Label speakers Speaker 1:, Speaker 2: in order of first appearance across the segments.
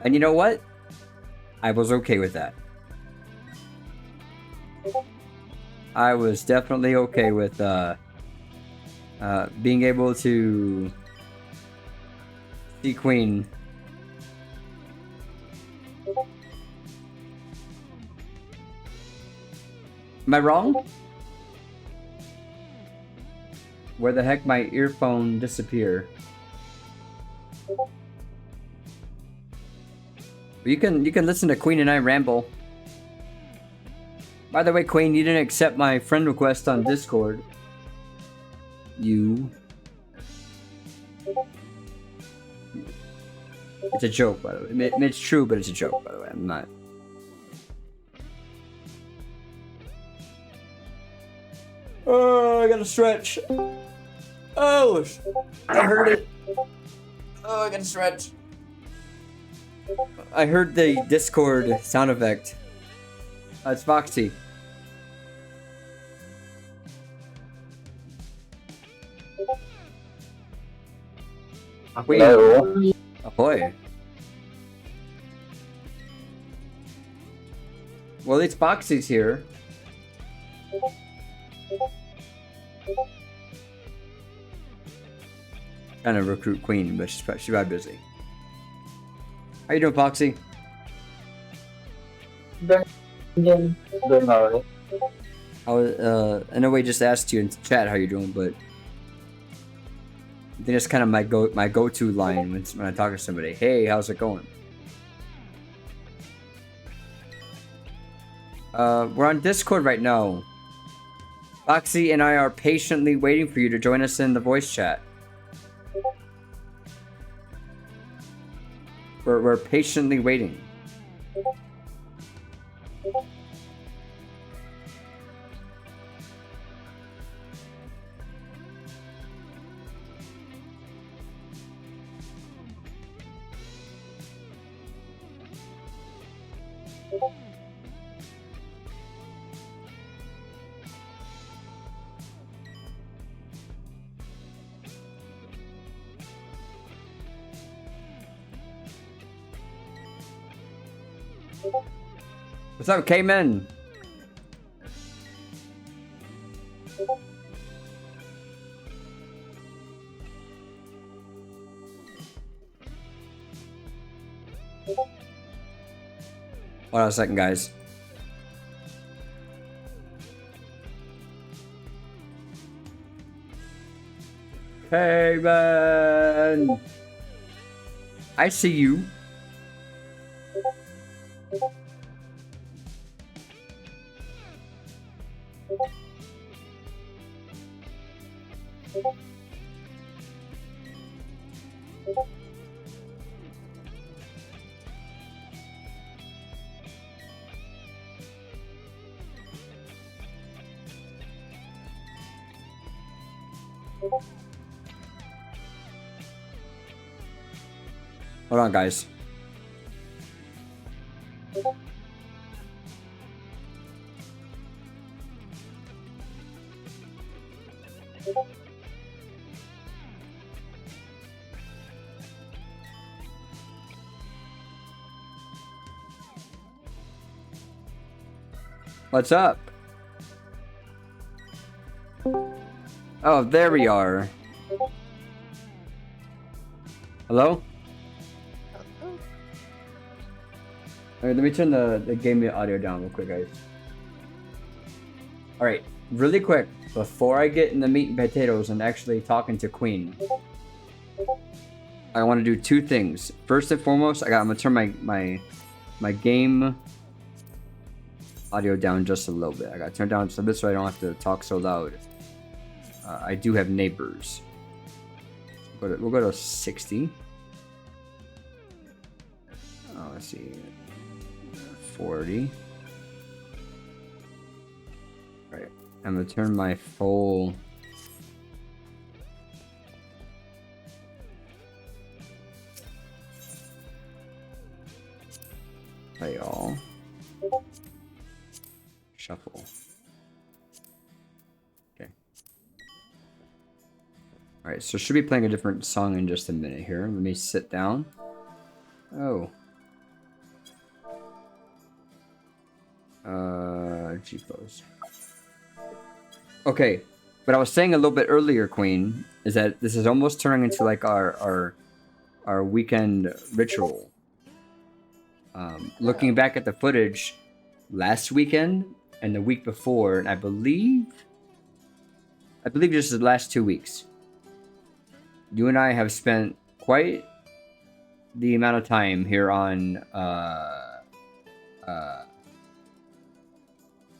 Speaker 1: And you know what? I was okay with that. I was definitely okay with being able to see Queen. Am I wrong? Where the heck my earphone disappear? You can listen to Queen and I ramble. By the way, Queen, you didn't accept my friend request on Discord. You. It's a joke, by the way. It's true, but it's a joke, by the way. I'm not. Oh, I gotta stretch. Oh, I heard it. Oh, I gotta stretch. I heard the Discord sound effect. It's Foxy.
Speaker 2: Hello.
Speaker 1: Ahoy. Well, it's Foxy's here. Trying to recruit Queen, but she's probably busy. How you doing, Foxy?
Speaker 2: Doing alright.
Speaker 1: I know we just asked you in chat how you're doing, but I think that's kind of my go-to line when I talk to somebody. Hey, how's it going? We're on Discord right now. Foxy and I are patiently waiting for you to join us in the voice chat. We're patiently waiting. What's up, K-Men? Hold on a second, guys. K-Men! I see you. Hold on, guys. What's up? Oh, there we are. Hello? Alright, let me turn the game audio down real quick, guys. Alright, really quick, before I get in the meat and potatoes and actually talking to Queen, I want to do two things. First and foremost, I'm gonna turn my game audio down just a little bit. I gotta turn it down just a bit so I don't have to talk so loud. I do have neighbors. We'll go to 60. Oh, let's see. 40. Right. I'm gonna turn my full. Play all. Shuffle. Okay. Alright, so should be playing a different song in just a minute here. Let me sit down. Oh. G-Pose. Okay, but I was saying a little bit earlier, Queen, is that this is almost turning into like our weekend ritual. Looking back at the footage last weekend and the week before, and I believe just the last 2 weeks, you and I have spent quite the amount of time here on what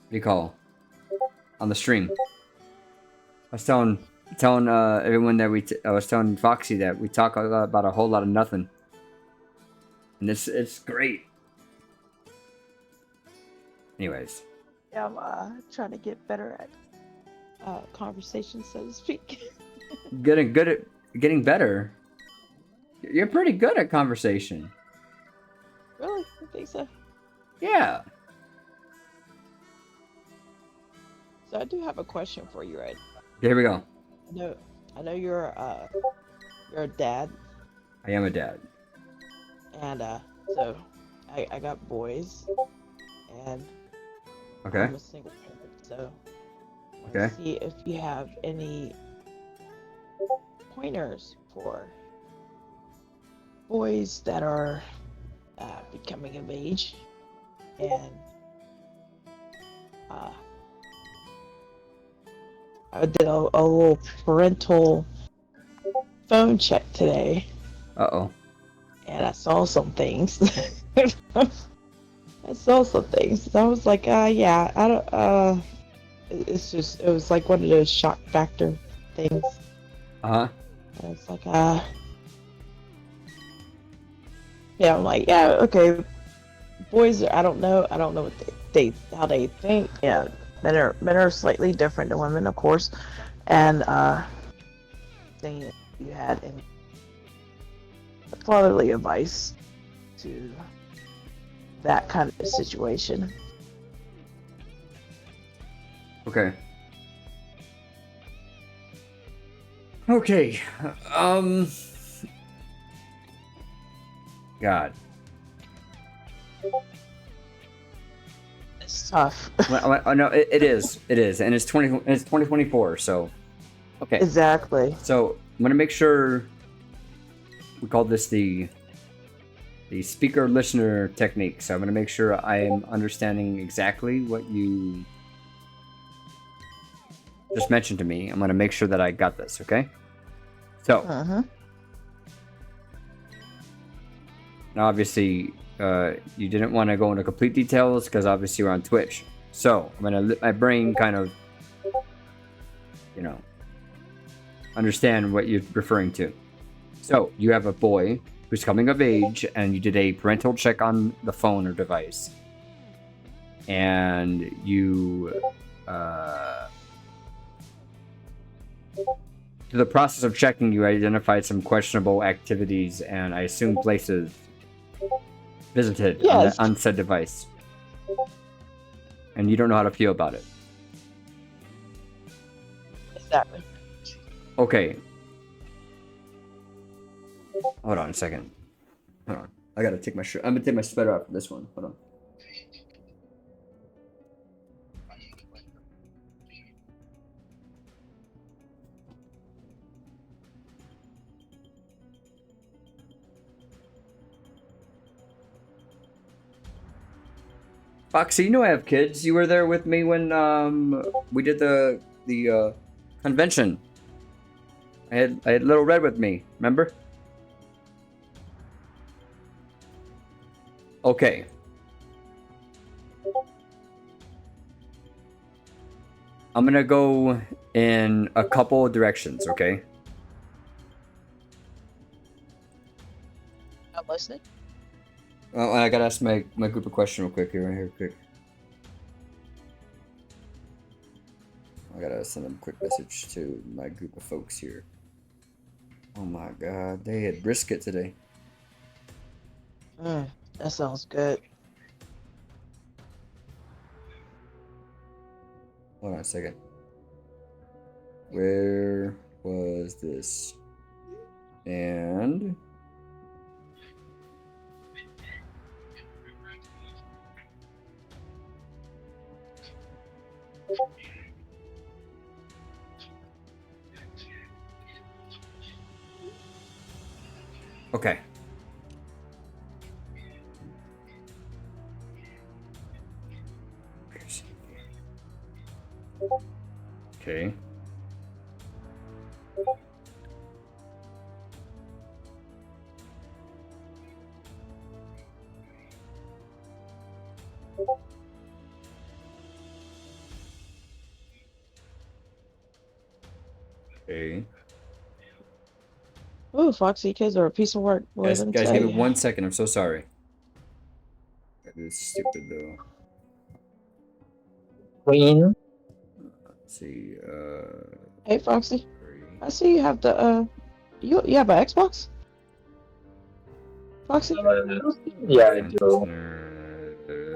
Speaker 1: do you call, on the stream. I was telling everyone that I was telling Foxy that we talk about a whole lot of nothing, and it's great. Anyways,
Speaker 3: Yeah, I'm trying to get better at conversation, so to speak.
Speaker 1: getting better. You're pretty good at conversation.
Speaker 3: Really? I think so.
Speaker 1: Yeah.
Speaker 3: So I do have a question for you, right?
Speaker 1: Here we go.
Speaker 3: I know you're a dad,
Speaker 1: I am a dad.
Speaker 3: and so I got boys, and
Speaker 1: Okay.
Speaker 3: I'm a single parent, so I want
Speaker 1: Okay.
Speaker 3: to see if you have any pointers for boys that are becoming of age, and I did a little parental phone check today,
Speaker 1: Uh-oh.
Speaker 3: and I saw some things. I saw some things. I was like, yeah, I don't. It was like one of those shock factor things.
Speaker 1: Uh-huh.
Speaker 3: And it's like, yeah, I'm like, yeah, okay. Boys, I don't know what how they think. Yeah, men are slightly different than women, of course. And thing that you had in fatherly advice to that kind of situation.
Speaker 1: Okay. Okay. God.
Speaker 3: It's tough.
Speaker 1: No, it is, and it's 2024. So, okay.
Speaker 3: Exactly.
Speaker 1: So I'm gonna make sure we call this the speaker listener technique. So I'm gonna make sure I am understanding exactly what you just mentioned to me. I'm gonna make sure that I got this. Okay. So now, obviously, you didn't want to go into complete details because obviously we're on Twitch. So I'm gonna let my brain kind of, understand what you're referring to. So you have a boy who's coming of age, and you did a parental check on the phone or device, and you through the process of checking, you identified some questionable activities and I assume places visited on said device, and you don't know how to feel about it.
Speaker 3: Exactly.
Speaker 1: Okay. Hold on a second. Hold on. I gotta take my shirt. I'm gonna take my sweater off for this one. Hold on. Foxy, you know I have kids. You were there with me when we did the convention. I had Little Red with me. Remember? Okay. I'm gonna go in a couple of directions. Okay.
Speaker 3: I'm listening.
Speaker 1: Well, I gotta ask my group a question real quick here, right here, quick. I gotta send them a quick message to my group of folks here. Oh my god, they had brisket today.
Speaker 3: That sounds good.
Speaker 1: Hold on a second. Where was this? And Okay. Okay. Okay.
Speaker 3: Ooh, Foxy kids are a piece of work. Boy, let me
Speaker 1: Guys,
Speaker 3: tell
Speaker 1: give me
Speaker 3: you.
Speaker 1: 1 second. I'm so sorry. This is stupid though.
Speaker 2: Queen.
Speaker 1: Let's see.
Speaker 3: Hey, Foxy.
Speaker 1: 3.
Speaker 3: I see you have the you have an Xbox, Foxy.
Speaker 2: Yeah, I
Speaker 1: Fine
Speaker 2: do.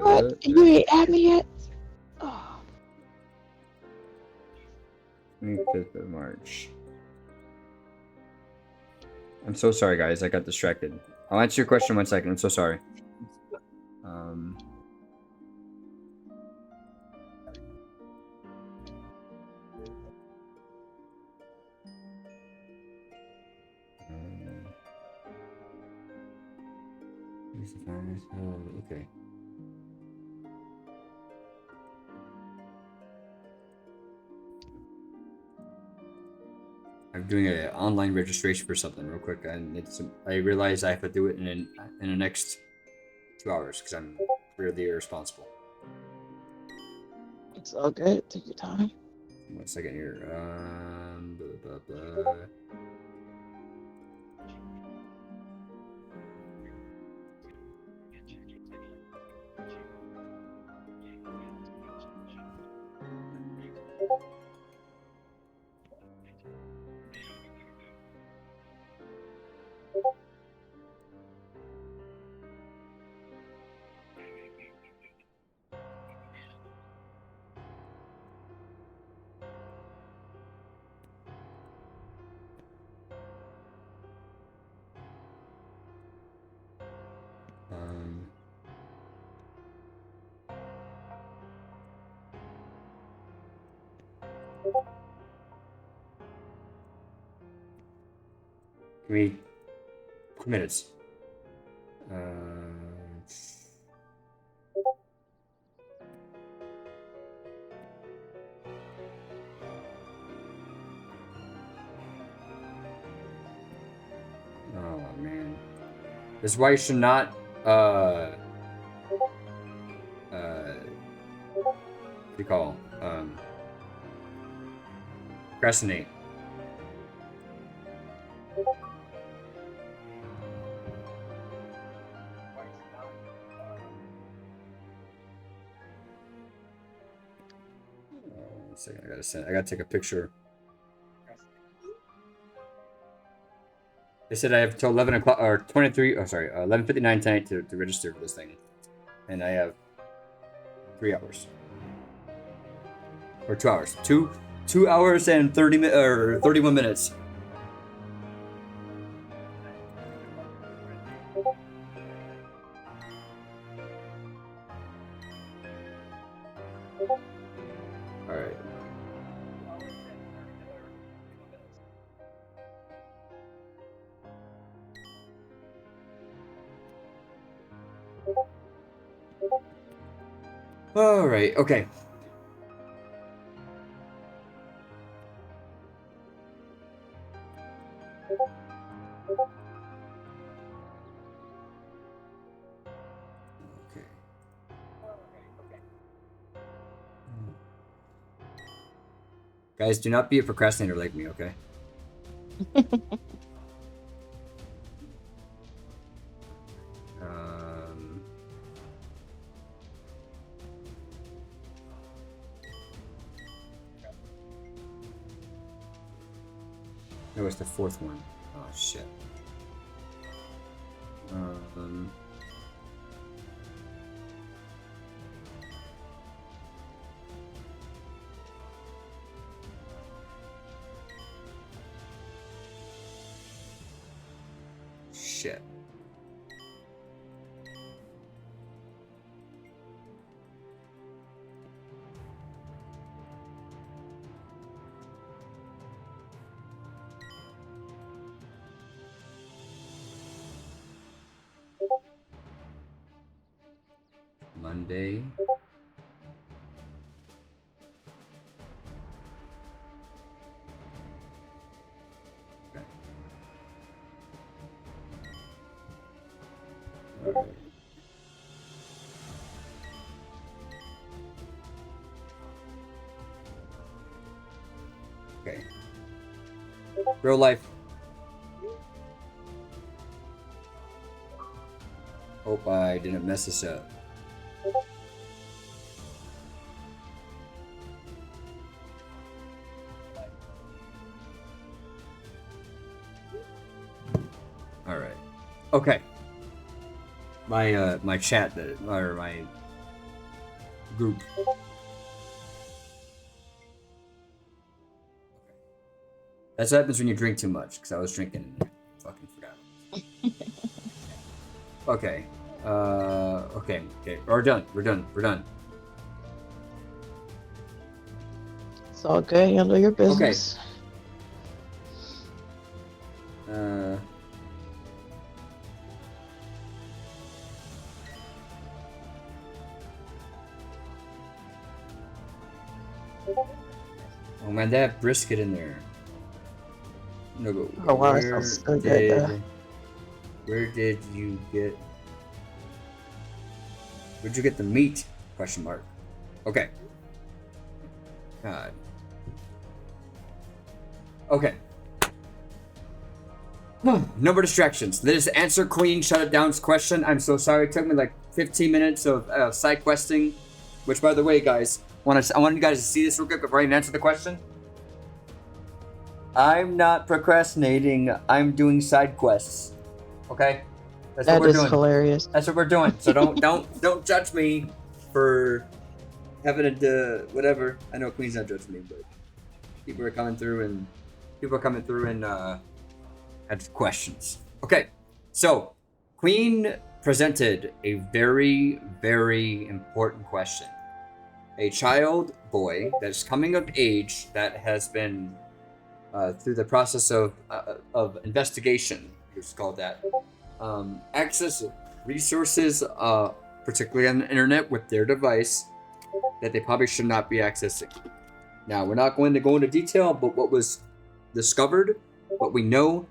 Speaker 3: What? You ain't add me yet? Oh,
Speaker 1: 25th of March. I'm so sorry, guys. I got distracted. I'll answer your question in 1 second. I'm so sorry. Um. Oh, okay. I'm doing an online registration for something real quick, and I realize I have to do it in the next 2 hours because I'm really irresponsible.
Speaker 3: it's all good. Take your time.
Speaker 1: 1 second here. Blah, blah, blah. Um, Give me 2 minutes. Uh, oh man, this is why you should not what do you call procrastinate. One second, I gotta take a picture. They said I have till 11 o'clock or 23. Oh, sorry, 11:59 tonight to register for this thing, and I have 3 hours or 2 hours. 2 hours and 31 minutes. All right. All right. Okay. Okay. Guys, do not be a procrastinator like me, okay? Um, that was the fourth one. Oh shit. Um, shit. Monday. Okay. All right. Okay. Real life. Hope I didn't mess this up. All right. Okay. My chat or my group. That's what happens when you drink too much. Because I was drinking and fucking forgot. Okay. Okay. We're done.
Speaker 3: It's all good. Handle your business.
Speaker 1: Oh man, they have brisket in there. No, but
Speaker 3: Oh wow, that sounds so good.
Speaker 1: Where did you get? Where'd you get the meat? Question mark. Okay. God. Okay. No more distractions. This is Answer Queen Shut It Down's question. I'm so sorry. It took me like 15 minutes of side questing. Which, by the way, guys, I want you guys to see this real quick before I even answer the question. I'm not procrastinating. I'm doing side quests. Okay? That's what we're doing.
Speaker 3: Hilarious.
Speaker 1: That's what we're doing. So don't judge me for having to do whatever. I know Queen's not judging me, but people are coming through and had questions. Okay, so Queen presented a very, very important question. A child boy that's coming of age that has been through the process of investigation, it's called that, access resources, particularly on the internet with their device, that they probably should not be accessing. Now, we're not going to go into detail, but what was discovered, what we know,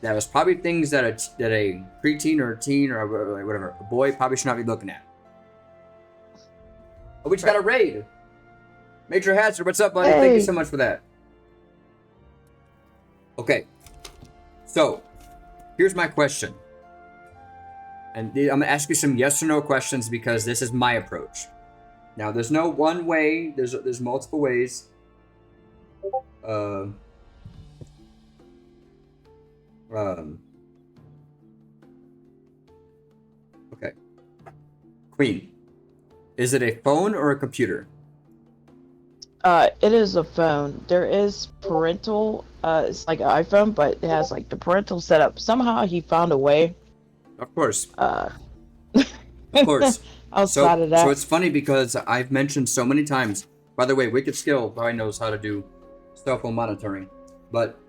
Speaker 1: that was probably things that a preteen or a teen or whatever, a boy probably should not be looking at. Oh, we just got a raid. Major Hazard, what's up, buddy? Hey. Thank you so much for that. Okay, so here's my question. And I'm going to ask you some yes or no questions because this is my approach. Now, there's no one way. There's multiple ways. Okay. Queen, is it a phone or a computer?
Speaker 3: It is a phone. There is parental, it's like an iPhone, but it has like the parental setup. Somehow he found a way.
Speaker 1: Of course.
Speaker 3: Of
Speaker 1: course.
Speaker 3: Outside of that.
Speaker 1: So it's funny because I've mentioned so many times, by the way, Wicked Skill probably knows how to do cell phone monitoring, but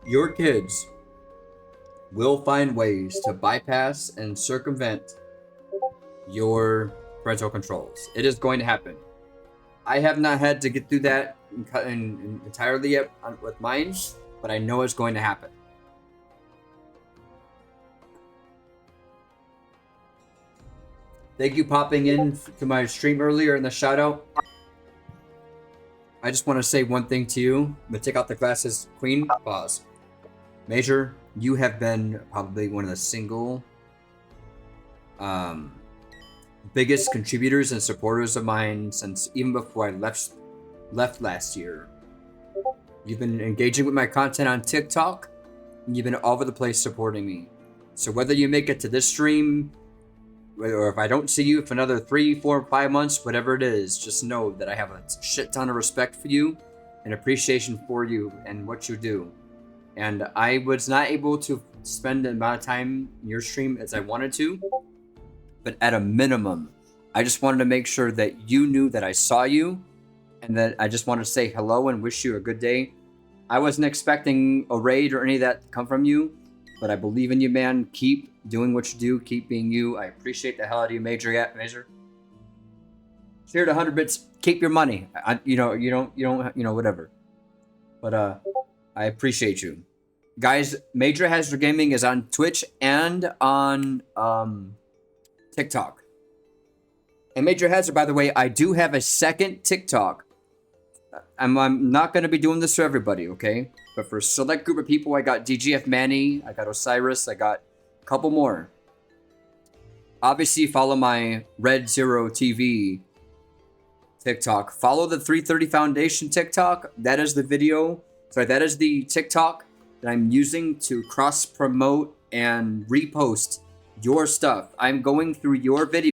Speaker 1: your kids will find ways to bypass and circumvent your parental controls. It is going to happen. I have not had to get through that entirely yet with mine, but I know it's going to happen. Thank you popping in to my stream earlier in the shout out. I just want to say one thing to you. I'm going to take out the glasses. Queen, pause. Major, you have been probably one of the single biggest contributors and supporters of mine since even before I left last year. You've been engaging with my content on TikTok, and you've been all over the place supporting me. So whether you make it to this stream, or if I don't see you for another 3, 4, 5 months, whatever it is, just know that I have a shit ton of respect for you and appreciation for you and what you do. And I was not able to spend the amount of time in your stream as I wanted to, but at a minimum, I just wanted to make sure that you knew that I saw you and that I just wanted to say hello and wish you a good day. I wasn't expecting a raid or any of that to come from you, but I believe in you, man. Keep doing what you do. Keep being you. I appreciate the hell out of you, Major. Share to 100 bits. Keep your money. You don't, whatever. But I appreciate you, guys. Major Hazard Gaming is on Twitch and on TikTok. And Major Hazard, by the way, I do have a second TikTok. I'm not going to be doing this for everybody, okay? But for a select group of people, I got DGF Manny, I got Osiris, I got a couple more. Obviously, follow my Red Zero TV TikTok. Follow the 330 Foundation TikTok. That is the video. Sorry, that is the TikTok that I'm using to cross promote and repost your stuff. I'm going through your video.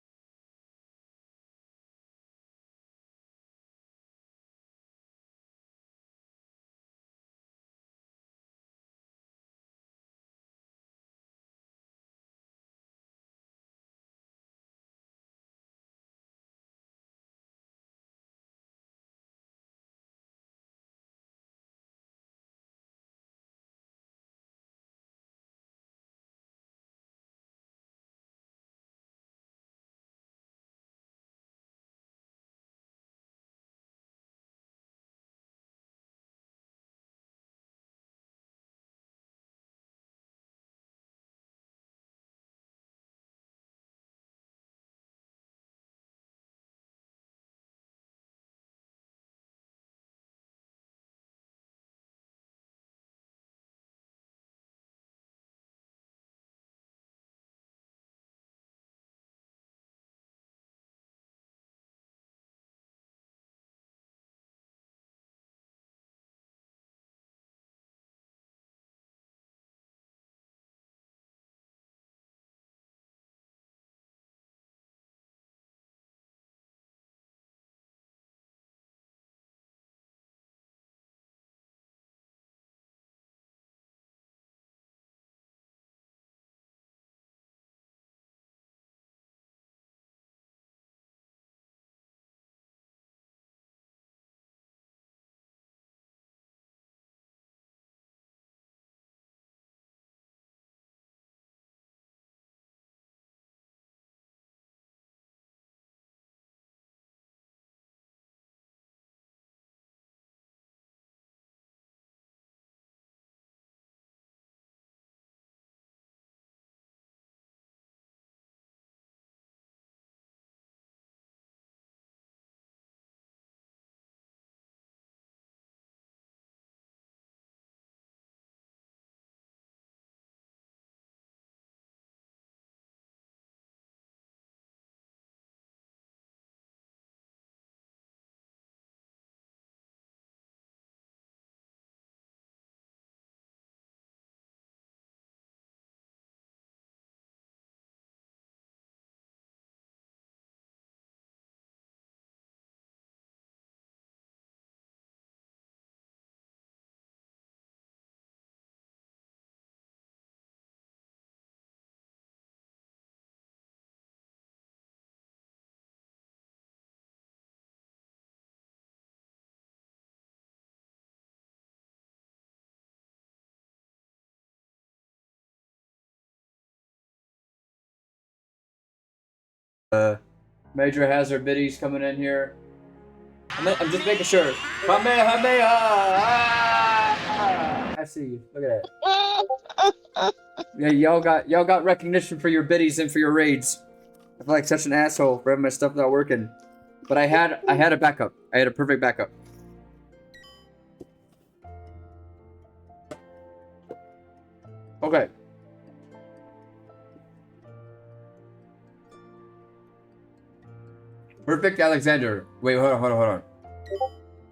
Speaker 1: Major Hazard biddies coming in here. I'm just making sure. Kamehameha! Ah! I see you. Look at that. Yeah, y'all got recognition for your biddies and for your raids. I feel like such an asshole for having my stuff not working. But I had a backup. I had a perfect backup. Okay. Perfect Alexander. Wait, hold on.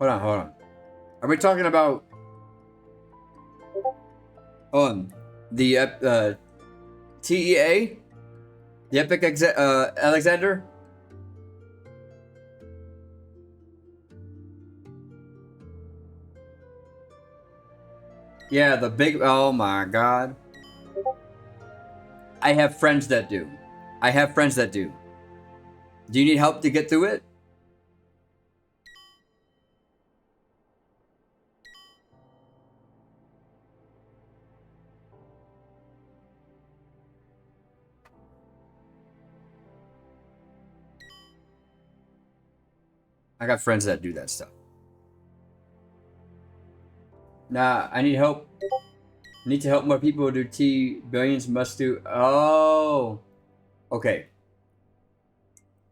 Speaker 1: Are we talking about the TEA? The Epic Alexander? Yeah, the big, oh my god. I have friends that do. Do you need help to get through it? I got friends that do that stuff. Nah, I need help. I need to help more people do T. Billions must do. Oh. Okay.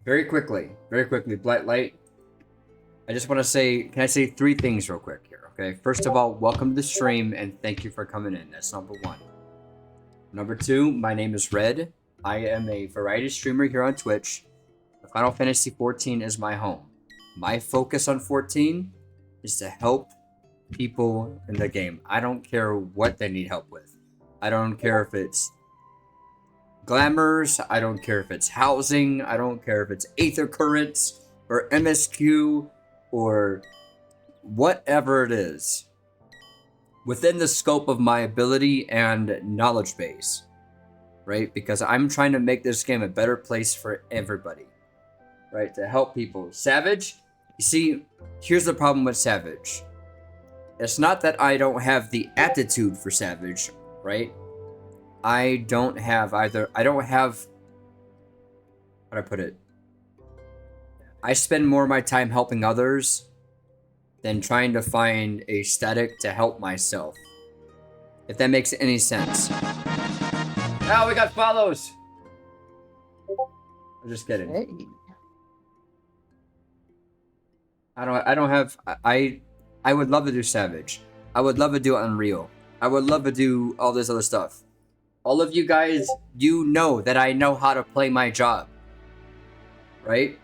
Speaker 1: Very quickly. Blight Light. I just want to say, can I say 3 things real quick here, okay? First of all, welcome to the stream and thank you for coming in. That's number 1. Number 2, my name is Red. I am a variety streamer here on Twitch. Final Fantasy XIV is my home. My focus on 14 is to help people in the game. I don't care what they need help with. I don't care if it's glamours. I don't care if it's housing. I don't care if it's Aether Currents or MSQ or whatever it is. Within the scope of my ability and knowledge base. Right? Because I'm trying to make this game a better place for everybody. Right? To help people. Savage? You see, here's the problem with Savage. It's not that I don't have the aptitude for Savage, right? I don't have how do I put it? I spend more of my time helping others than trying to find a static to help myself. If that makes any sense. Oh, we got follows! I'm just kidding.
Speaker 3: Hey.
Speaker 1: I would love to do Savage. I would love to do Unreal. I would love to do all this other stuff. All of you guys, you know that I know how to play my job. Right?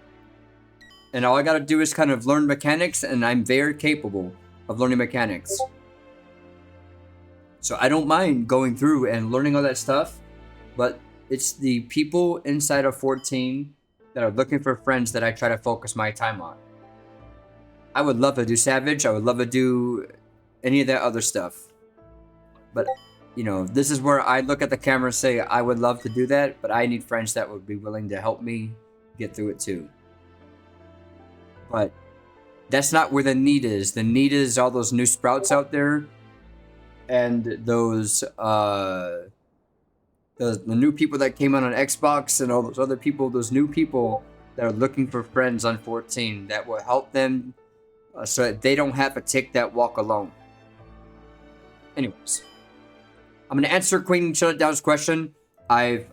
Speaker 1: And all I gotta do is kind of learn mechanics, and I'm very capable of learning mechanics. So I don't mind going through and learning all that stuff, but it's the people inside of 14 that are looking for friends that I try to focus my time on. I would love to do Savage. I would love to do any of that other stuff. But, you know, this is where I look at the camera and say, I would love to do that, but I need friends that would be willing to help me get through it too. But that's not where the need is. The need is all those new sprouts out there and those, the new people that came out on Xbox and all those other people, those new people that are looking for friends on 14 that will help them so that they don't have to take that walk alone. Anyways, I'm gonna answer Queen Shutdown's question. I've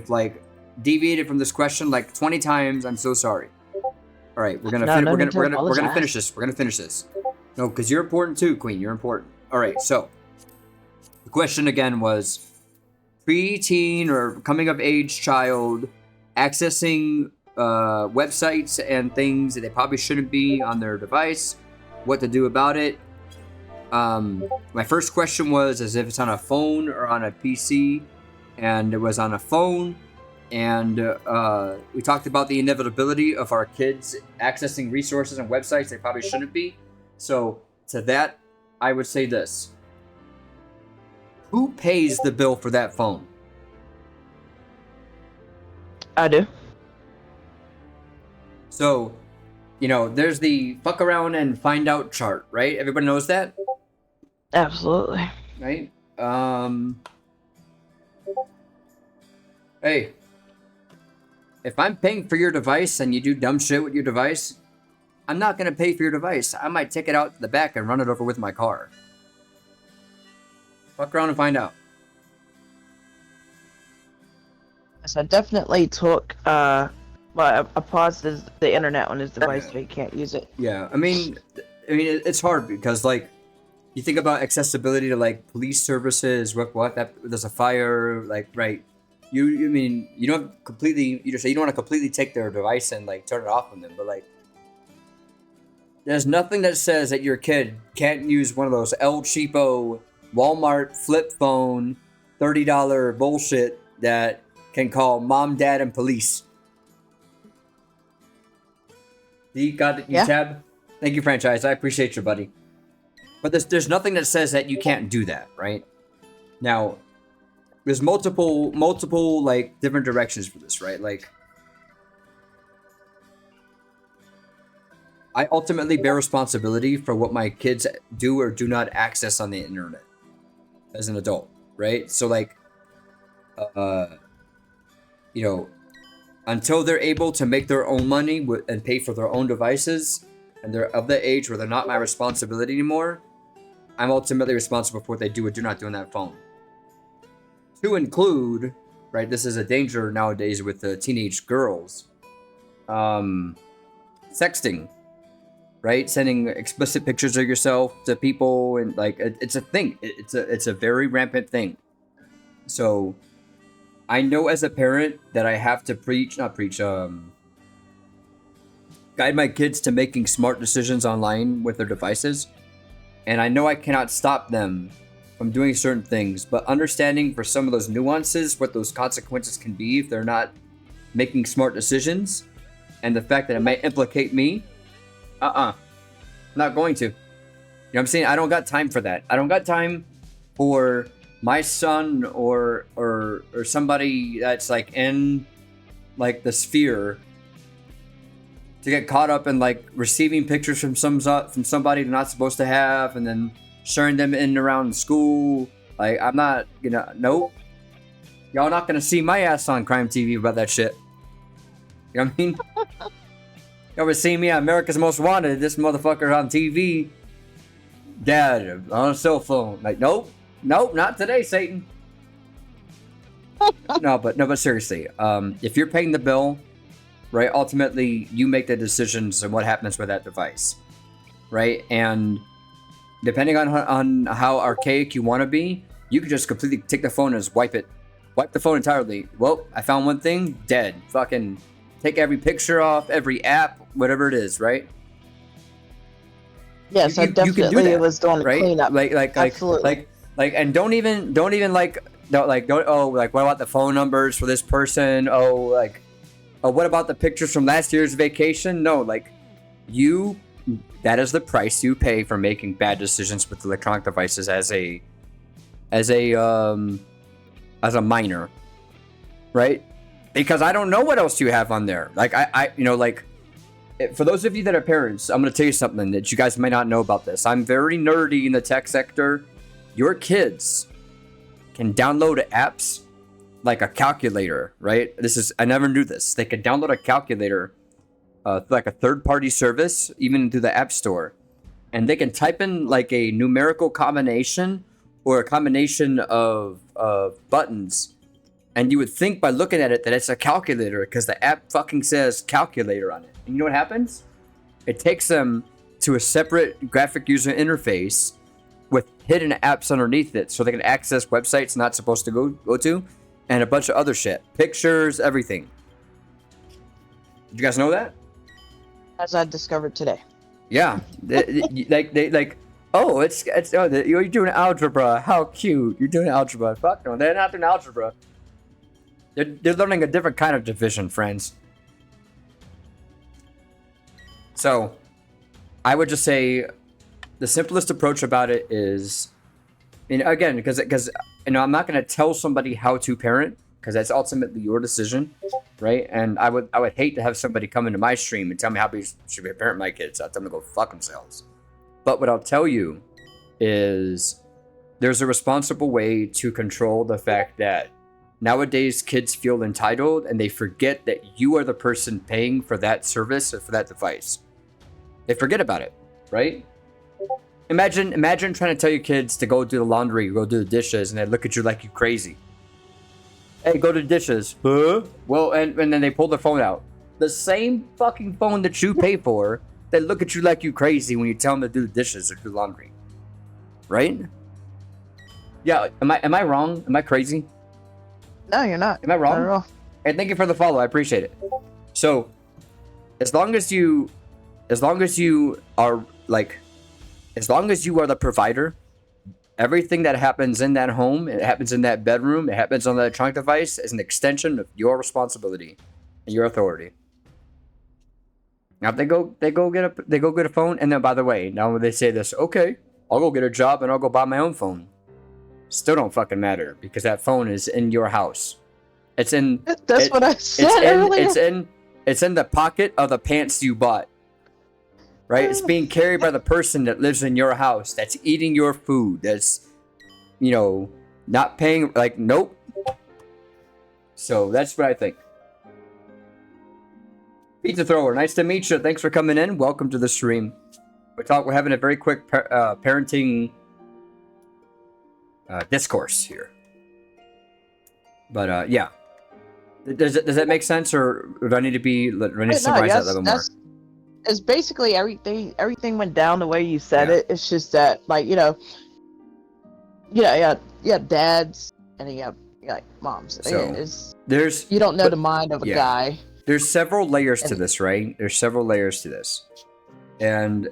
Speaker 1: like deviated from this question like 20 times. I'm so sorry. All right, we're gonna finish this. We're gonna finish this. No, because you're important too, Queen. You're important. All right, so the question again was pre-teen or coming of age child accessing websites and things that they probably shouldn't be on their device, what to do about it. My first question was as if it's on a phone or on a PC, and it was on a phone, and we talked about the inevitability of our kids accessing resources and websites they probably shouldn't be. So to that, I would say this. Who pays the bill for that phone?
Speaker 3: I do.
Speaker 1: So, you know, there's the fuck around and find out chart, right? Everybody knows that?
Speaker 3: Absolutely.
Speaker 1: Right? Hey, if I'm paying for your device and you do dumb shit with your device, I'm not going to pay for your device. I might take it out to the back and run it over with my car. Fuck around and find out.
Speaker 3: So I definitely took, I paused the internet on his device so he can't use it.
Speaker 1: Yeah, I mean, it's hard because, like, you think about accessibility to, like, police services, what there's a fire, like, right. You don't want to completely take their device and, like, turn it off on them, but, like, there's nothing that says that your kid can't use one of those El Cheapo Walmart flip phone $30 bullshit that can call mom, dad, and police. You got it,
Speaker 3: Yeah.
Speaker 1: Tab? Thank you, franchise. I appreciate you, buddy. But there's nothing that says that you can't do that, right? Now, there's multiple like different directions for this, right? Like, I ultimately bear responsibility for what my kids do or do not access on the internet as an adult, right? So, like, you know, until they're able to make their own money and pay for their own devices, and they're of the age where they're not my responsibility anymore, I'm ultimately responsible for what they do or do not do on that phone. To include, right, this is a danger nowadays with the teenage girls, sexting, right? Sending explicit pictures of yourself to people, and like it's a thing. It's a very rampant thing. So I know as a parent that I have to guide my kids to making smart decisions online with their devices. And I know I cannot stop them from doing certain things, but understanding for some of those nuances, what those consequences can be if they're not making smart decisions, and the fact that it may implicate me, not going to. You know what I'm saying? I don't got time for that. I don't got time for my son or somebody that's like in like the sphere to get caught up in like receiving pictures from somebody they're not supposed to have, and then sharing them in and around school. Like, I'm not gonna. Nope. Y'all not gonna see my ass on Crime TV about that shit. You know what I mean? You ever see me on America's Most Wanted? This motherfucker on TV. Dad on a cell phone. Like, nope, not today, Satan. No, but seriously, if you're paying the bill, right? Ultimately, you make the decisions and what happens with that device, right? And depending on how archaic you want to be, you could just completely take the phone and just wipe the phone entirely. Well, I found one thing, dead. Fucking take every picture off, every app, whatever it is, right?
Speaker 3: Yes, I
Speaker 1: You can do
Speaker 3: definitely
Speaker 1: that,
Speaker 3: was doing a
Speaker 1: right?
Speaker 3: cleanup.
Speaker 1: Absolutely. And don't what about the phone numbers for this person? What about the pictures from last year's vacation? No, that is the price you pay for making bad decisions with electronic devices as a minor, right? Because I don't know what else you have on there. For those of you that are parents, I'm going to tell you something that you guys might not know about this. I'm very nerdy in the tech sector. Your kids can download apps like a calculator, right? I never knew this. They can download a calculator, like a third-party service, even through the App Store. And they can type in like a numerical combination or a combination of buttons. And you would think by looking at it that it's a calculator because the app fucking says calculator on it. And you know what happens? It takes them to a separate graphic user interface with hidden apps underneath it so they can access websites not supposed to go to, and a bunch of other shit. Pictures, everything. Did you guys know that?
Speaker 3: As I discovered today.
Speaker 1: Yeah. You're doing algebra. How cute. You're doing algebra. Fuck no, they're not doing algebra. They're learning a different kind of division, friends. So, I would just say the simplest approach about it is, again, because I'm not going to tell somebody how to parent, because that's ultimately your decision, right? And I would hate to have somebody come into my stream and tell me how I should parent my kids. I'll tell them to go fuck themselves. But what I'll tell you is there's a responsible way to control the fact that nowadays kids feel entitled and they forget that you are the person paying for that service or for that device. They forget about it, right? Imagine trying to tell your kids to go do the laundry, go do the dishes, and they look at you like you crazy. Hey, go do the dishes. Huh? Well, and then they pull their phone out. The same fucking phone that you pay for, they look at you like you crazy when you tell them to do the dishes or do laundry. Right? Yeah, am I wrong? Am I crazy?
Speaker 3: No, you're not.
Speaker 1: Am I wrong?
Speaker 3: Not at all.
Speaker 1: Hey, thank you for the follow. I appreciate it. So, as long as you are the provider, everything that happens in that home, it happens in that bedroom, it happens on the electronic device, is an extension of your responsibility and your authority. Now, if they go get a phone, and then by the way, now when they say this, okay, I'll go get a job and I'll go buy my own phone. Still don't fucking matter because that phone is in your house. That's
Speaker 3: what I said earlier.
Speaker 1: It's in the pocket of the pants you bought. Right? It's being carried by the person that lives in your house, that's eating your food, that's, not paying, nope. So that's what I think. Pizza Thrower, nice to meet you. Thanks for coming in. Welcome to the stream. We're having a very quick parenting discourse here. But yeah, does that make sense, or do I need to summarize that a little more?
Speaker 3: It's basically everything went down the way you said it. It's just that, like, you have dads and you have moms.
Speaker 1: So
Speaker 3: you don't know the mind of a guy.
Speaker 1: There's several layers to this, right? There's several layers to this, and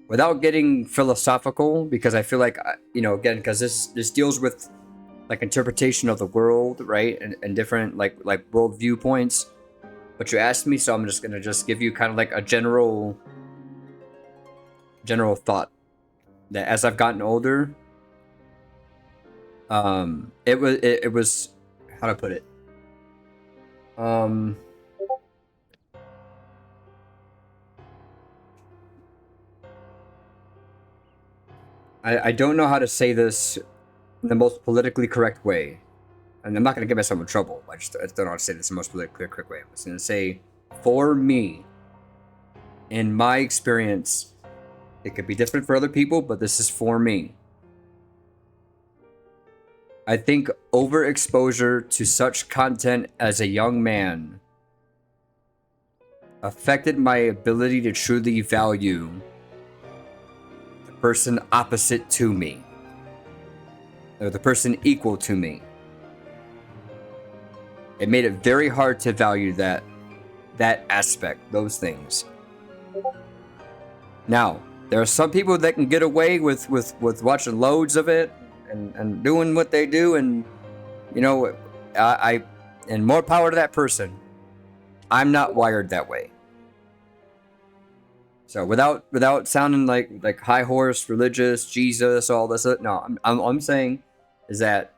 Speaker 1: without getting philosophical, because I feel like because this deals with like interpretation of the world, right, and different like world viewpoints. But you asked me, so I'm just gonna give you kind of like a general thought that as I've gotten older, it was how to put it. I don't know how to say this in the most politically correct way. And I'm not going to get myself in trouble. I just don't know how to say this in the most politically correct way. I'm just going to say, for me, in my experience, it could be different for other people, but this is for me. I think overexposure to such content as a young man affected my ability to truly value the person opposite to me, or the person equal to me. It made it very hard to value that aspect, those things. Now, there are some people that can get away with watching loads of it and doing what they do, and and more power to that person. I'm not wired that way. So without sounding like high horse, religious, Jesus, all this, no, I'm saying is that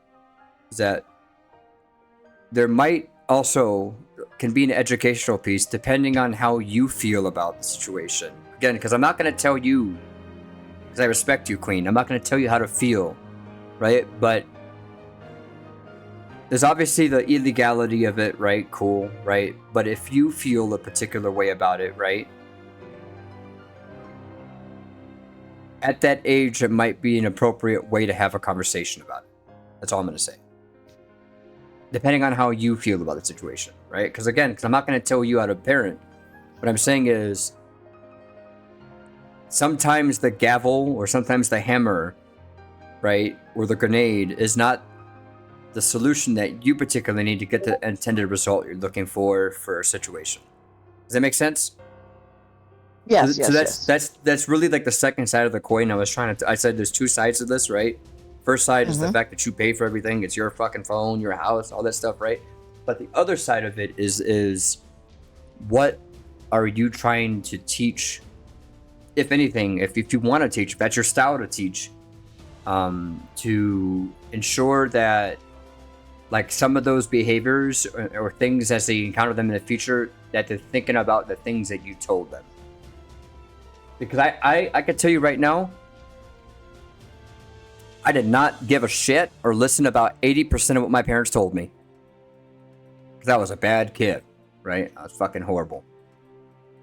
Speaker 1: there might also can be an educational piece depending on how you feel about the situation. Again, because I'm not going to tell you, because I respect you, Queen, I'm not going to tell you how to feel, right? But there's obviously the illegality of it, right? Cool, right? But if you feel a particular way about it, right? At that age, it might be an appropriate way to have a conversation about it. That's all I'm going to say. Depending on how you feel about the situation, right? Because I'm not going to tell you how to parent. What I'm saying is, sometimes the gavel or sometimes the hammer, right, or the grenade is not the solution that you particularly need to get the intended result you're looking for a situation. Does that make sense?
Speaker 3: Yes.
Speaker 1: So that's really like the second side of the coin. I said there's two sides of this, right? First side is the fact that you pay for everything. It's your fucking phone, your house, all that stuff, right? But the other side of it is what are you trying to teach? If anything, if you want to teach, if that's your style to teach, to ensure that like some of those behaviors or things as they encounter them in the future, that they're thinking about the things that you told them. Because I can tell you right now, I did not give a shit or listen about 80% of what my parents told me. Because I was a bad kid, right? I was fucking horrible.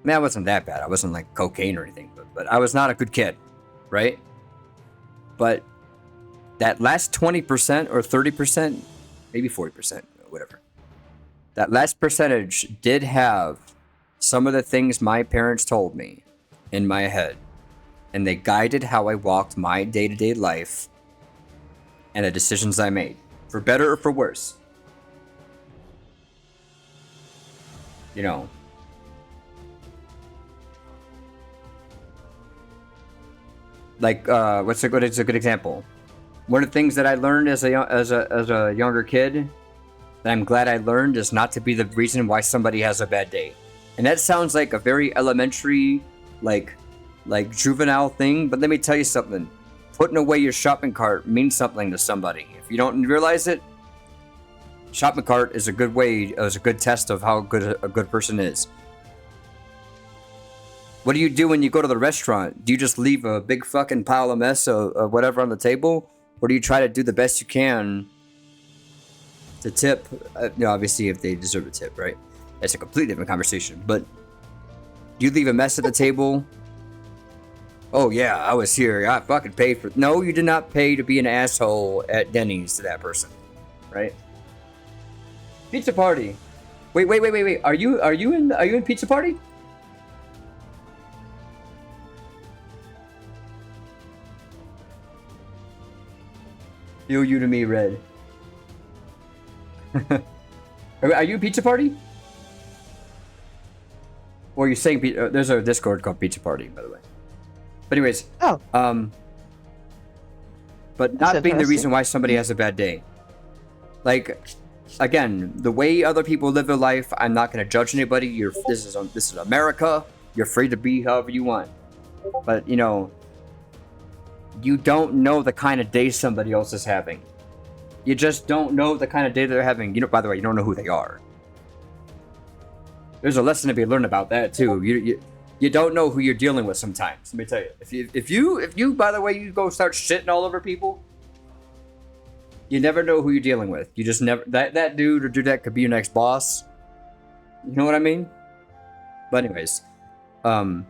Speaker 1: I mean, I wasn't that bad. I wasn't like cocaine or anything, but I was not a good kid, right? But that last 20% or 30%, maybe 40%, whatever. That last percentage did have some of the things my parents told me in my head. And they guided how I walked my day-to-day life and the decisions I made, for better or for worse. Like what's a good example? One of the things that I learned as a younger kid that I'm glad I learned is not to be the reason why somebody has a bad day. And that sounds like a very elementary, like juvenile thing, but let me tell you something. Putting away your shopping cart means something to somebody. If you don't realize it, shopping cart is a good test of how good a good person is. What do you do when you go to the restaurant? Do you just leave a big fucking pile of mess of whatever on the table? Or do you try to do the best you can to tip, obviously if they deserve a tip, right? That's a completely different conversation. But do you leave a mess at the table? Oh yeah, I was here. I fucking paid for. No, you did not pay to be an asshole at Denny's to that person, right? Pizza party. Wait. Are you in pizza party? Feel you to me, Red. Are you in pizza party? Or are you saying there's a Discord called Pizza Party, by the way. But anyways, but not being the reason why somebody has a bad day. Like, again, the way other people live their life, I'm not going to judge anybody. This is America. You're free to be however you want. But you don't know the kind of day somebody else is having. You just don't know the kind of day they're having. By the way, you don't know who they are. There's a lesson to be learned about that too. You don't know who you're dealing with sometimes. Let me tell you. If you by the way you go start shitting all over people, you never know who you're dealing with. You just never that dude or dude that could be your next boss. You know what I mean? But anyways, that's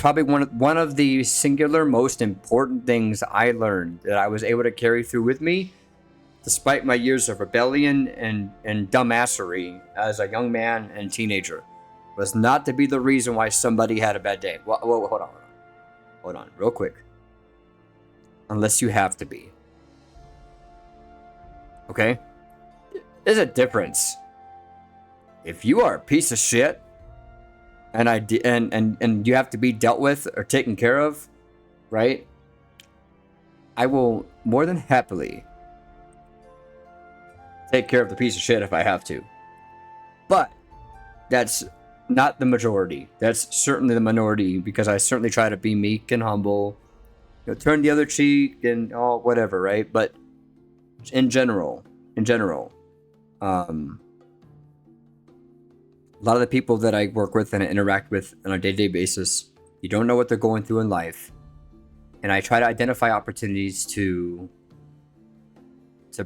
Speaker 1: probably one of the singular most important things I learned that I was able to carry through with me, despite my years of rebellion and dumbassery as a young man and teenager, was not to be the reason why somebody had a bad day. Whoa, hold on, real quick. Unless you have to be. Okay? There's a difference. If you are a piece of shit, and you have to be dealt with or taken care of, right? I will more than happily take care of the piece of shit if I have to. But that's not the majority. That's certainly the minority, because I certainly try to be meek and humble, turn the other cheek and whatever, right? But in general, a lot of the people that I work with and I interact with on a day-to-day basis, you don't know what they're going through in life. And I try to identify opportunities to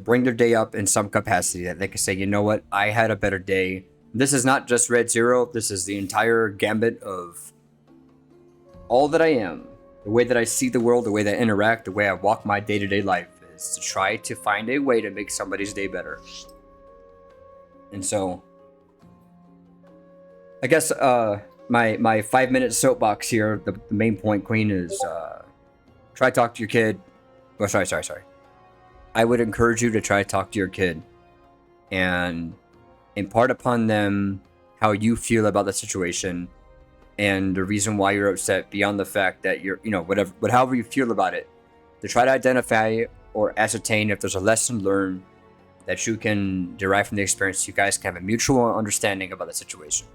Speaker 1: bring their day up in some capacity that they can say, you know what, I had a better day. This is not just Red Zero. This is the entire gambit of all that I am. The way that I see the world, the way that I interact, the way I walk my day-to-day life is to try to find a way to make somebody's day better. And so, I guess my 5-minute soapbox here, the main point, Queen, is try to talk to your kid. Oh, sorry. I would encourage you to try to talk to your kid and impart upon them how you feel about the situation and the reason why you're upset, beyond the fact that you're, however you feel about it, to try to identify or ascertain if there's a lesson learned that you can derive from the experience. You guys can have a mutual understanding about the situation.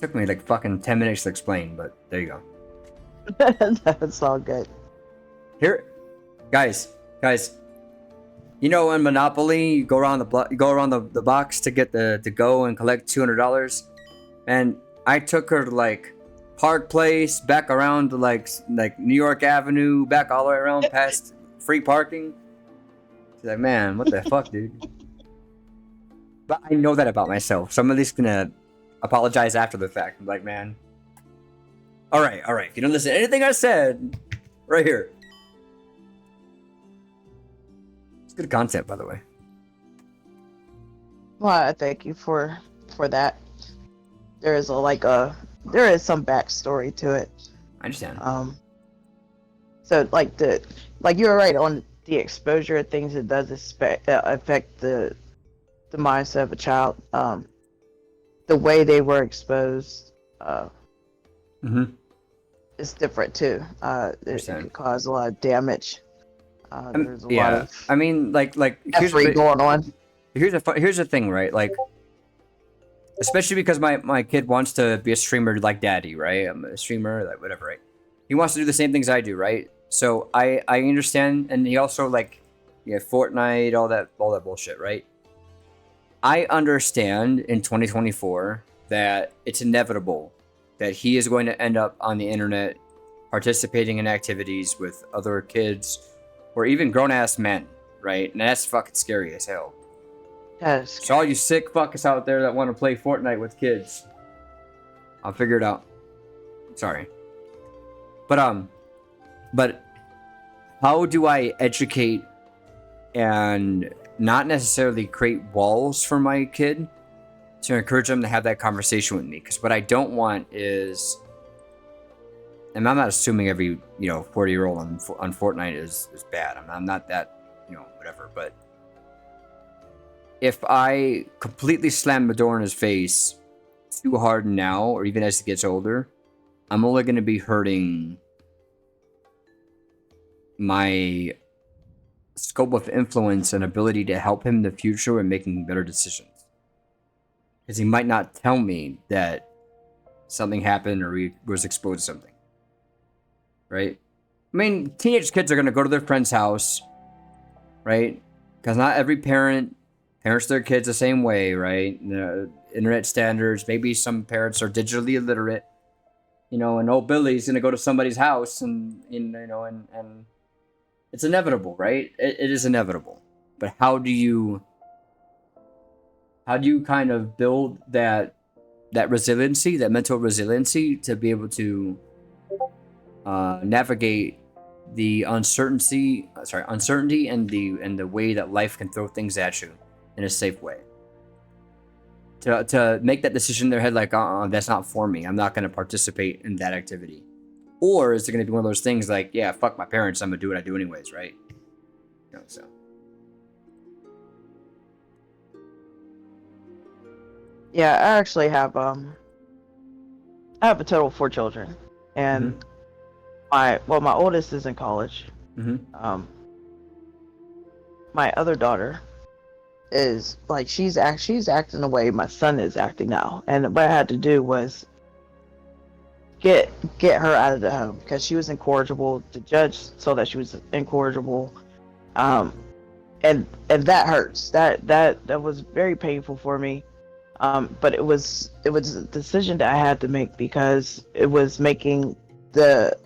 Speaker 1: Took me like fucking 10 minutes to explain, but there you go.
Speaker 3: That's all good.
Speaker 1: Here, guys, in Monopoly, you go around the box to get to go and collect $200, and I took her to like Park Place, back around to like New York Avenue, back all the way around past free parking. She's like, man, what the fuck, dude? But I know that about myself, so I'm at least gonna apologize after the fact. I'm like, man, all right. If you don't listen to anything I said, right here. It's good content, by the way.
Speaker 3: Well, I thank you for that. There is there is some backstory to it.
Speaker 1: I understand.
Speaker 3: So like you're right on the exposure of things. It does affect the mindset of a child. The way they were exposed is different too. It can cause a lot of damage. There's a lot of
Speaker 1: here's
Speaker 3: going on.
Speaker 1: Here's the thing, right? Like, especially because my kid wants to be a streamer like daddy, right? I'm a streamer, like whatever, right? He wants to do the same things I do, right? So I understand, and he also Fortnite, all that bullshit, right? I understand in 2024 that it's inevitable that he is going to end up on the internet participating in activities with other kids or even grown ass men, right? And that's fucking scary as hell.
Speaker 3: That is
Speaker 1: So all you sick fuckers out there that want to play Fortnite with kids, I'll figure it out. Sorry. But how do I educate and not necessarily create walls for my kid to encourage them to have that conversation with me? Because what I don't want is, and I'm not assuming every 40-year-old on Fortnite is bad. I'm not that whatever. But if I completely slam the door in his face too hard now, or even as he gets older, I'm only going to be hurting my scope of influence and ability to help him in the future and making better decisions. Because he might not tell me that something happened or he was exposed to something. Right? I mean, teenage kids are going to go to their friend's house, right? Because not every parents their kids the same way, right? Internet standards, maybe some parents are digitally illiterate. And old Billy's going to go to somebody's house and it's inevitable, right? It is inevitable. But how do you kind of build that resiliency, that mental resiliency, to be able to navigate the uncertainty and the way that life can throw things at you in a safe way? To make that decision in their head, like, that's not for me. I'm not going to participate in that activity. Or is it going to be one of those things like, yeah, fuck my parents, I'm going to do what I do anyways, right? So.
Speaker 3: Yeah, I actually have I have a total of 4 children, and my oldest is in college. My other daughter is like she's acting the way my son is acting now, and what I had to do was get her out of the home because she was incorrigible. The judge saw that she was incorrigible, and that hurts. That was very painful for me. But it was a decision that I had to make because it was making the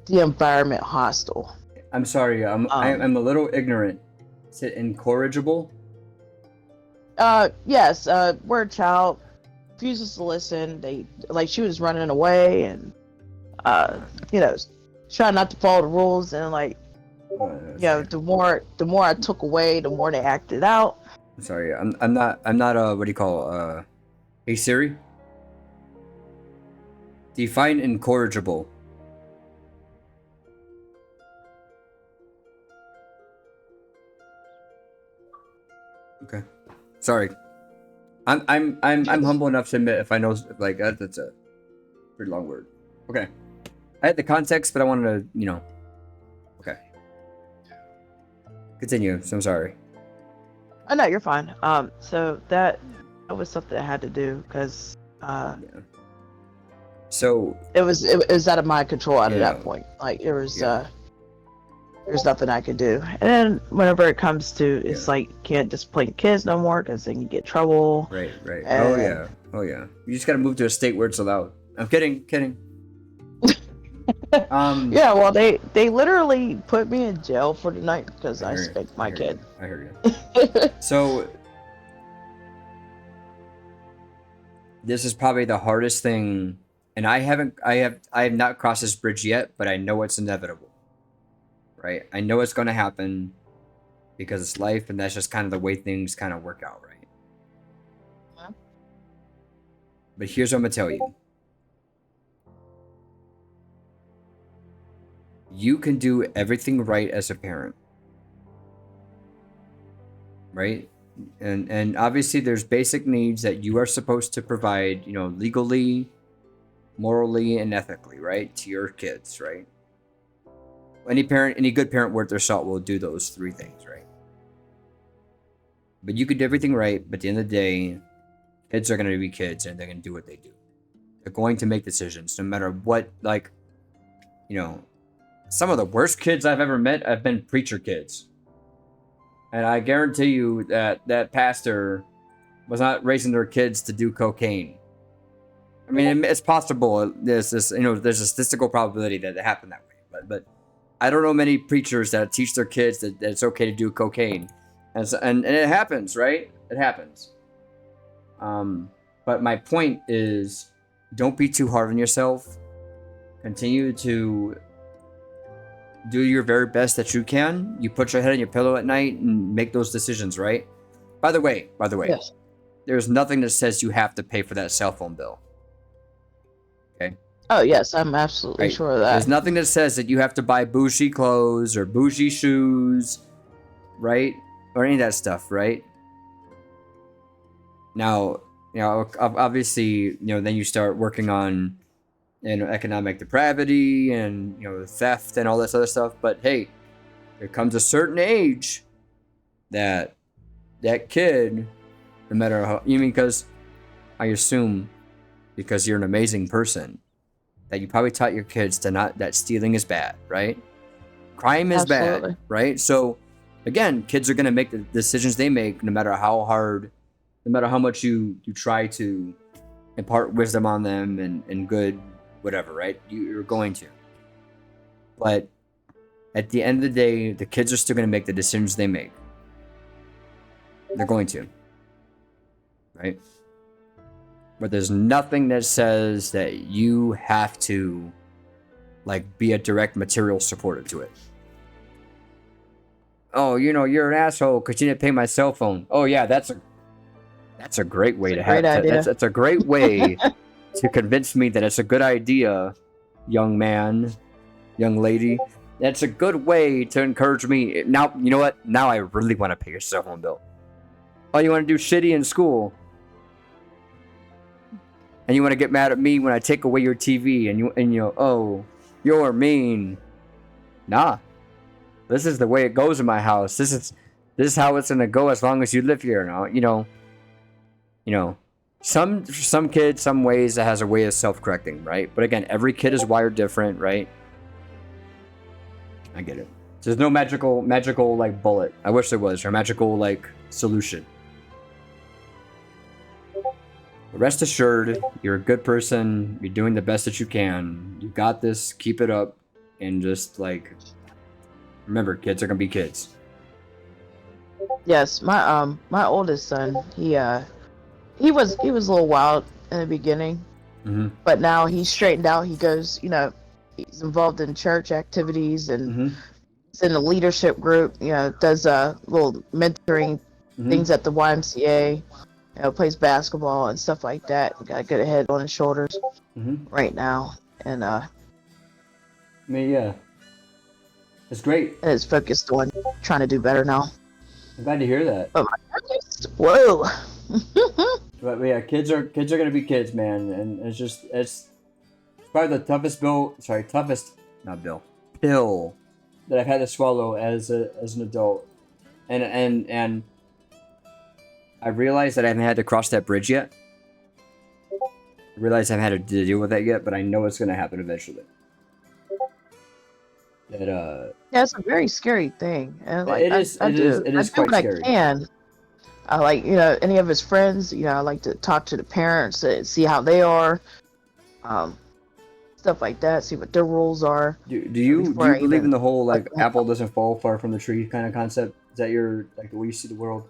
Speaker 3: environment hostile.
Speaker 1: I'm sorry, I'm a little ignorant. Is it incorrigible?
Speaker 3: Yes. We're a child refuses to listen. She was running away and trying not to follow the rules, and the more I took away, the more they acted out.
Speaker 1: I'm sorry, I'm not what do you call hey Siri, define incorrigible. Okay, sorry. I'm humble enough to admit if I know that's a pretty long word. Okay, I had the context, but I wanted to Okay, continue. So I'm sorry.
Speaker 3: Oh no, you're fine. So that was something I had to do because
Speaker 1: So
Speaker 3: it was out of my control at that point. Like it was there's nothing I could do. And then whenever it comes to it's like you can't just play kids no more because then you get trouble.
Speaker 1: Right.
Speaker 3: And,
Speaker 1: Oh yeah. You just gotta move to a state where it's allowed. I'm kidding.
Speaker 3: Yeah, well they literally put me in jail for the night because I spanked my kid.
Speaker 1: I heard you. So this is probably the hardest thing, and I have not crossed this bridge yet, but I know it's inevitable. Right? I know it's gonna happen because it's life, and that's just kind of the way things kind of work out, right?
Speaker 3: Yeah.
Speaker 1: But here's what I'm gonna tell you. You can do everything right as a parent, right? And obviously there's basic needs that you are supposed to provide, legally, morally, and ethically, right, to your kids, right? Any good parent worth their salt will do those 3 things, right? But you can do everything right, but at the end of the day, kids are going to be kids, and they're going to do what they do. They're going to make decisions, no matter what, some of the worst kids I've ever met have been preacher kids. And I guarantee you that pastor was not raising their kids to do cocaine. I mean, it's possible. There's a statistical probability that it happened that way. But I don't know many preachers that teach their kids that it's okay to do cocaine, and it happens, right? It happens. But my point is, don't be too hard on yourself. Continue to do your very best that you can. You put your head on your pillow at night and make those decisions, right? By the way,
Speaker 3: Yes.
Speaker 1: there's nothing that says you have to pay for that cell phone bill. Okay?
Speaker 3: Oh yes, I'm absolutely
Speaker 1: Right.
Speaker 3: sure of that.
Speaker 1: There's nothing that says that you have to buy bougie clothes or bougie shoes, right? Or any of that stuff, right? Now, obviously, then you start working on, economic depravity and, theft and all this other stuff. But hey, there comes a certain age that kid, no matter how, because I assume, because you're an amazing person, that you probably taught your kids that stealing is bad, right? Crime is
Speaker 3: Absolutely.
Speaker 1: bad, right? So again, kids are going to make the decisions they make, no matter how hard, no matter how much you try to impart wisdom on them and good, whatever, right? You're going to. But at the end of the day, the kids are still going to make the decisions they make. They're going to. Right? But there's nothing that says that you have to, be a direct material supporter to it. Oh, you're an asshole because you didn't pay my cell phone. Oh yeah, that's a great way to have. That's a great way to convince me that it's a good idea, young man, young lady. That's a good way to encourage me. Now, you know what? Now I really want to pay your cell phone bill. Oh, you want to do shitty in school? And you want to get mad at me when I take away your TV oh, you're mean. Nah. This is the way it goes in my house. This is how it's gonna go as long as you live here. Some kids, some ways it has a way of self-correcting, right? But again, every kid is wired different, right? I get it. There's no magical bullet. I wish there was, or magical solution. But rest assured, you're a good person. You're doing the best that you can. You got this. Keep it up, and just remember, kids are gonna be kids.
Speaker 3: Yes, my oldest son, he was a little wild in the beginning, but now he's straightened out. He goes, he's involved in church activities and he's in a leadership group. Does little mentoring things at the YMCA. Plays basketball and stuff like that. Got a good head on his shoulders right now, and
Speaker 1: yeah, it's great.
Speaker 3: And is focused on trying to do better now.
Speaker 1: I'm glad to hear that.
Speaker 3: But my youngest, whoa.
Speaker 1: But yeah, kids are gonna be kids, man, and it's probably the toughest pill that I've had to swallow as an adult, and I realized that I haven't had to cross that bridge yet. I realize I haven't had to deal with that yet, but I know it's gonna happen eventually.
Speaker 3: Yeah, it's a very scary thing, and
Speaker 1: it is quite scary.
Speaker 3: I can. I any of his friends. I like to talk to the parents and see how they are, stuff like that. See what their rules are.
Speaker 1: Do you believe in the whole apple doesn't fall far from the tree kind of concept? Is that your the way you see the world?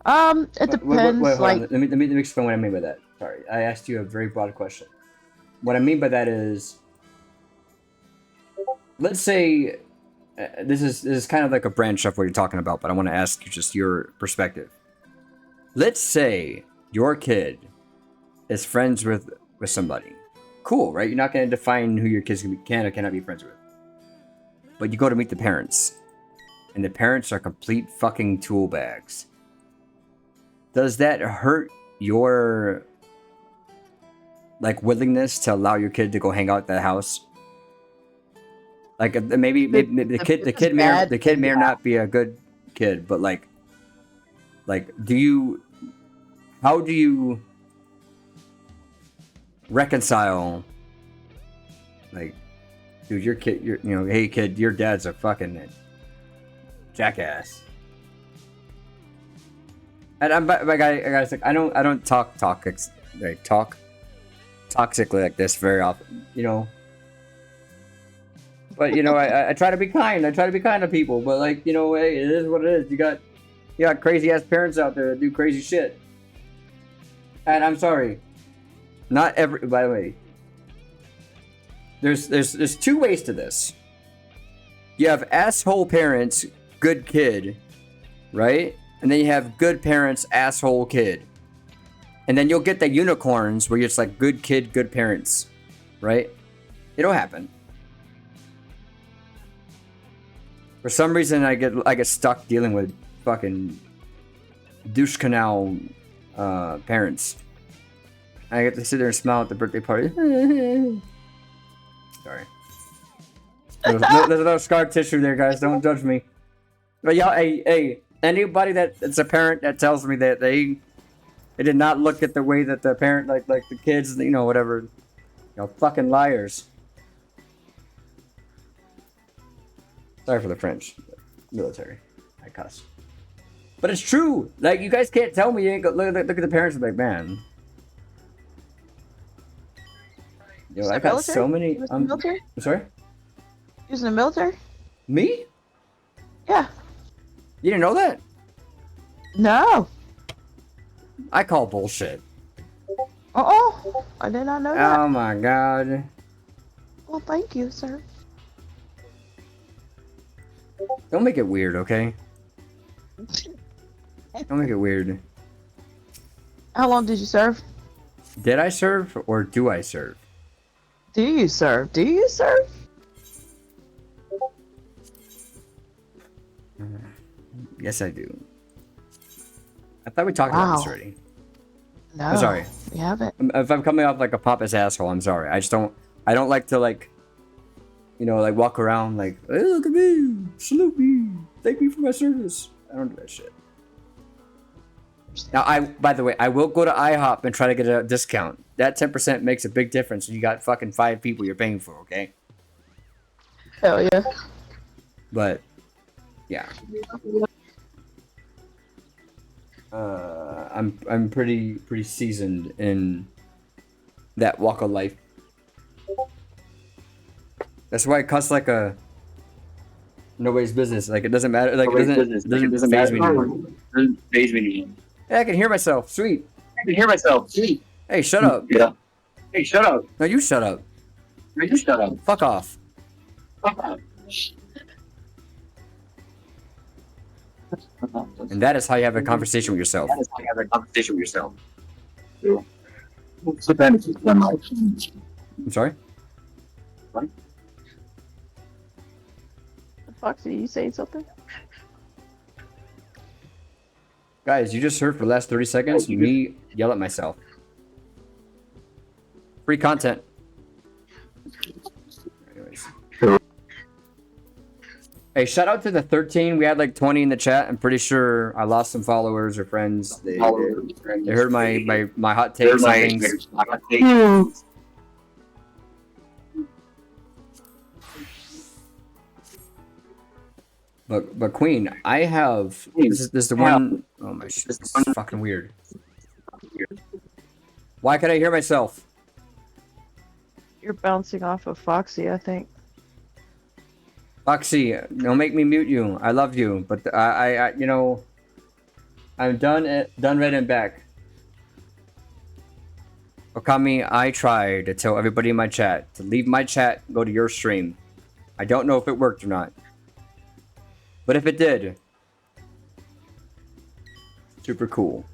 Speaker 3: It depends.
Speaker 1: Wait, let me explain what I mean by that. Sorry, I asked you a very broad question. What I mean by that is, let's say, this is kind of like a branch of what you're talking about, but I want to ask you just your perspective. Let's say your kid is friends with somebody. Cool, right? You're not going to define who your kids can or cannot be friends with. But you go to meet the parents, and the parents are complete fucking tool bags. Does that hurt your willingness to allow your kid to go hang out at that house? Maybe the kid may or not be a good kid, but how do you reconcile dude, your kid, hey kid, your dad's a fucking jackass. And I don't talk toxically like this very often, But you know, I try to be kind. I try to be kind to people. But like, you know, hey, it is what it is. You got crazy ass parents out there that do crazy shit. And I'm sorry, not every. By the way, there's two ways to this. You have asshole parents, good kid, right? And then you have good parents, asshole kid. And then you'll get the unicorns where you're just like good kid, good parents, right? It'll happen. For some reason, I get stuck dealing with fucking douche canal parents. I get to sit there and smile at the birthday party. Sorry. There's no scar tissue there, guys. Don't judge me. But yeah, hey, anybody that's a parent that tells me that they did not look at the way that the parent, like the kids, you know, whatever, you know, fucking liars. Sorry for the French, military. I cuss. But it's true. Like, you guys can't tell me you ain't go, look at the parents and be like, man. Yo, I got
Speaker 3: military?
Speaker 1: so many.
Speaker 3: Military?
Speaker 1: I'm sorry?
Speaker 3: He was in the military?
Speaker 1: Me?
Speaker 3: Yeah.
Speaker 1: You didn't know that?
Speaker 3: No.
Speaker 1: I call bullshit.
Speaker 3: Uh-oh. I did not know that.
Speaker 1: Oh my god.
Speaker 3: Well, thank you, sir.
Speaker 1: Don't make it weird, okay? Don't make it weird.
Speaker 3: How long did you serve?
Speaker 1: Did I serve or do I serve?
Speaker 3: Do you serve? Do you serve?
Speaker 1: Yes, I do. I thought we talked about this already.
Speaker 3: No.
Speaker 1: I'm sorry.
Speaker 3: We haven't.
Speaker 1: If I'm coming off like a pompous asshole, I'm sorry. I don't like to, like, you know, like walk around like, hey, look at me, salute me, thank me for my service. I don't do that shit. Now, by the way, I will go to IHOP and try to get a discount. That 10% makes a big difference when you got fucking 5 people you're paying for, okay?
Speaker 3: Hell yeah.
Speaker 1: But, yeah. I'm pretty seasoned in that walk of life. That's why I cuss like a nobody's business. Like, it doesn't matter. Like, it doesn't faze me anymore.
Speaker 2: Doesn't faze me anymore.
Speaker 1: Hey, I can hear myself. Sweet.
Speaker 2: I can hear myself. Sweet.
Speaker 1: Hey, shut up.
Speaker 2: Yeah. Hey, shut up.
Speaker 1: No, you shut up.
Speaker 2: No, you shut up.
Speaker 1: Fuck off.
Speaker 2: Fuck up.
Speaker 1: And that is how you have a conversation with yourself.
Speaker 2: That is how you have a conversation with yourself.
Speaker 1: I'm sorry?
Speaker 3: Foxy, you saying something?
Speaker 1: Guys, you just heard for the last 30 seconds me yell at myself. Free content. Anyways. Hey, shout out to the 13. We had like 20 in the chat. I'm pretty sure I lost some followers or friends. They heard my hot takes on things. But Queen, I have this is the one. Oh my shit! This is fucking weird. Why could I hear myself?
Speaker 3: You're bouncing off of Foxy, I think.
Speaker 1: Foxy, don't make me mute you. I love you, but I you know, I'm done read and back. Okami, I tried to tell everybody in my chat to leave my chat, go to your stream. I don't know if it worked or not. But if it did, super cool.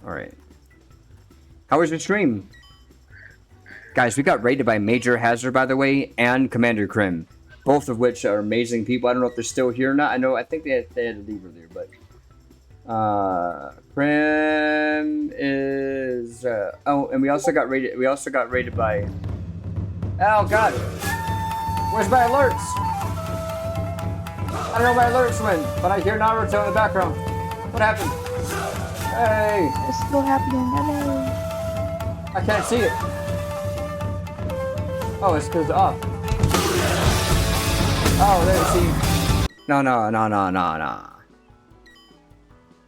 Speaker 1: Alright. How was your stream? Guys, we got raided by Major Hazard, by the way, and Commander Krim. Both of which are amazing people. I don't know if they're still here or not. I think they had to leave earlier, but... Krim is... oh, and we also got raided by... Oh, God! Where's my alerts? I don't know my alerts went, but I hear Naruto in the background. What happened? Hey!
Speaker 3: It's still happening. Hello.
Speaker 1: I can't see it. Oh, it's because off. Oh, there you see. No.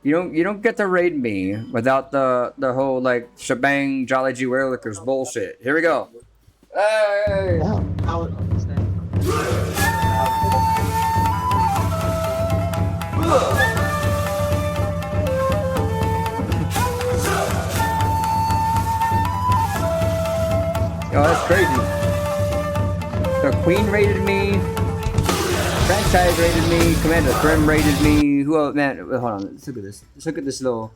Speaker 1: You don't get to raid me without the whole like shebang Jolly G Liquors bullshit. Here we go. Hey!
Speaker 3: Oh,
Speaker 1: Oh, that's crazy. So Queen rated me. Franchise rated me. Commander Grim rated me. Who else? Man, hold on. Let's look at this. Let's look at this little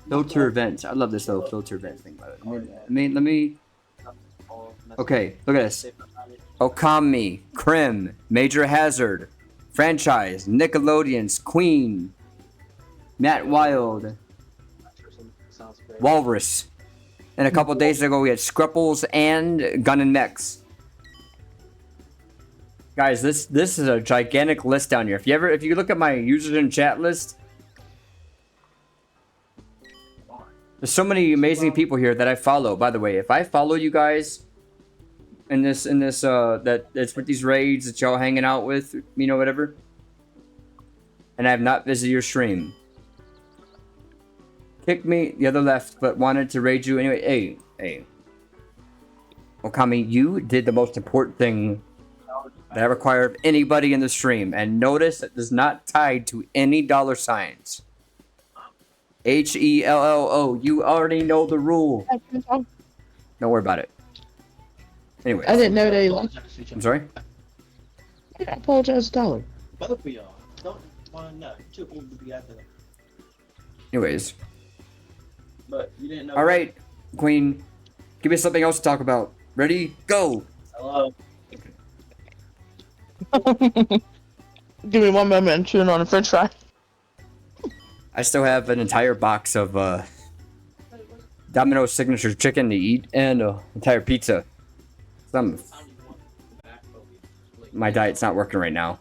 Speaker 1: filter event. I love this little filter event thing. Let me. Okay, look at this. Okami, Krim, Major Hazard, Franchise, Nickelodeon's Queen, Matt Wild, Walrus. And a couple days ago we had Scrupples and Gun and Mechs. Guys, this is a gigantic list down here. If you look at my users and chat list, there's so many amazing people here that I follow. By the way, if I follow you guys in this that's with these raids that y'all hanging out with, you know, whatever, and I have not visited your stream, kicked me, the other left, but wanted to raid you anyway. Hey, Okami, you did the most important thing that I require of anybody in the stream, and notice it is not tied to any dollar signs. HELLO. You already know the rule. Don't worry about it. Anyway,
Speaker 3: I didn't know they lost.
Speaker 1: I'm sorry.
Speaker 3: I apologize, dollar.
Speaker 4: Both of y'all don't want to know. Too old to be after that.
Speaker 1: Anyways,
Speaker 4: But you didn't know.
Speaker 1: all right, Queen, give me something else to talk about. Ready? Go.
Speaker 4: Hello.
Speaker 3: Give me 1 moment and tune on a French fry.
Speaker 1: I still have an entire box of Domino's signature chicken to eat and an entire pizza. My diet's not working right now.